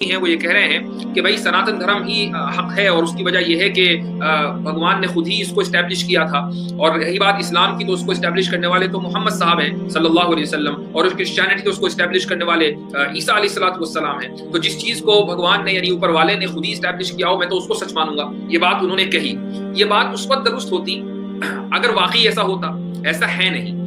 ہیں وہ یہ کہہ رہے ہیں کہ بھائی سناتن دھرم ہی حق ہے، اور اس کی وجہ یہ ہے کہ بھگوان نے خود ہی اس کو اسٹیبلش کیا تھا، اور رہی بات اسلام کی تو اس کو اسٹیبلش کرنے والے تو محمد صاحب ہیں صلی اللہ علیہ وسلم، اور کرسچینٹی تو اس کو اسٹیبلش کرنے والے عیسیٰ علیہ الصلوۃ والسلام ہیں۔ تو جس چیز کو بھگوان نے یعنی اوپر والے نے خود ہی اسٹیبلش کیا ہو میں تو اس کو سچ مانوں گا۔ یہ بات انہوں نے کہی، یہ بات اس وقت درست ہوتی اگر واقعی ایسا ہوتا، ایسا ہے نہیں۔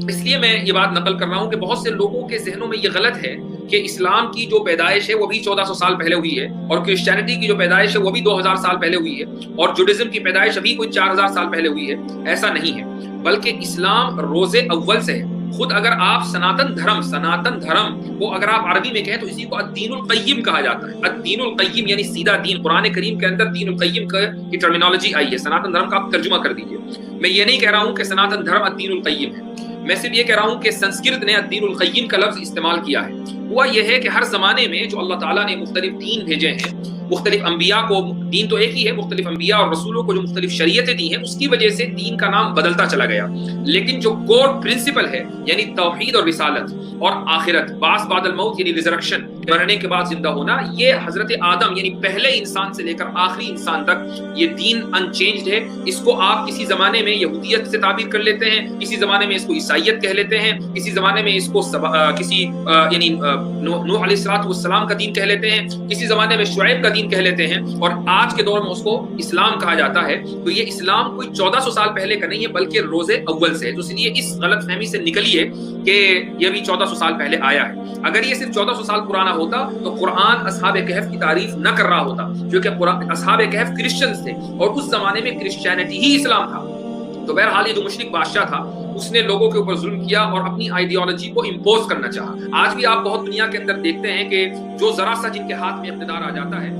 اس لیے میں یہ بات نقل کر رہا ہوں کہ بہت سے لوگوں کے ذہنوں میں یہ غلط ہے کہ اسلام کی جو پیدائش ہے وہ بھی 1400 سال پہلے ہوئی ہے، اور کرسچینٹی کی جو پیدائش ہے وہ بھی 2000 سال پہلے ہوئی ہے، اور جوڈازم کی پیدائش ابھی کوئی 4000 سال پہلے ہوئی ہے۔ ایسا نہیں ہے، بلکہ اسلام روز اول سے ہے۔ خود اگر آپ سناتن دھرم کو اگر آپ عربی میں کہیں تو اسی کو الدین القیم کہا جاتا ہے۔ الدین القیم یعنی سیدھا دین، قرآن کریم کے اندر دین القیم کی ٹرمینالوجی آئی ہے۔ سناتن دھرم کا آپ ترجمہ کر دیجئے۔ میں یہ نہیں کہہ رہا ہوں کہ سناتن دھرم الدین القیم ہے، میں صرف یہ کہہ رہا ہوں کہ سنسکرت نے الدین القیم کا لفظ استعمال کیا ہے۔ ہوا یہ ہے کہ ہر زمانے میں جو اللہ تعالیٰ نے مختلف دین بھیجے ہیں، مختلف انبیاء کو، دین تو ایک ہی ہے، مختلف انبیاء اور رسولوں کو جو مختلف شریعتیں دی ہیں، اس کی وجہ سے دین کا نام بدلتا چلا گیا، لیکن جو کور پرنسپل ہے یعنی توحید اور رسالت اور آخرت، بعث بعد الموت یعنی ریزرکشن، مرنے کے بعد زندہ ہونا، یہ حضرت آدم یعنی پہلے انسان سے لے کر آخری انسان تک یہ دین انچینجڈ ہے۔ اس کو آپ کسی زمانے میں یہودیت سے تعبیر کر لیتے ہیں، کسی زمانے میں اس کو عیسائیت کہہ لیتے ہیں، کسی زمانے میں اس کو کسی یعنی نوح علیہ الصلوۃ والسلام کا دین کہہ لیتے ہیں، کسی زمانے میں شعیب کا دین کہہ لیتے ہیں، اور آج کے دور میں اس کو اسلام کہا جاتا ہے۔ تو یہ اسلام کوئی 1400 سال پہلے کا نہیں ہے، بلکہ روز اول سے ہے۔ تو اس لیے اس غلط فہمی سے نکلیے کہ یہ بھی 1400 سال پہلے آیا ہے۔ اگر یہ صرف 1400 سال پرانا ہوتا تو قرآن اصحاب کہف کی تعریف نہ کر رہا ہوتا، کیونکہ اصحاب کہف کرسچنز تھے، اور اس زمانے میں کرسچینٹی ہی اسلام تھا۔ تو بہرحال یہ جو مشرک بادشاہ تھا اس نے لوگوں کے اوپر ظلم کیا اور اپنی آئیڈیالوجی کو امپوز کرنا چاہا۔ آج بھی آپ بہت دنیا کے اندر دیکھتے ہیں کہ جو ذرا سا جن کے ہاتھ میں اقتدار آ جاتا ہے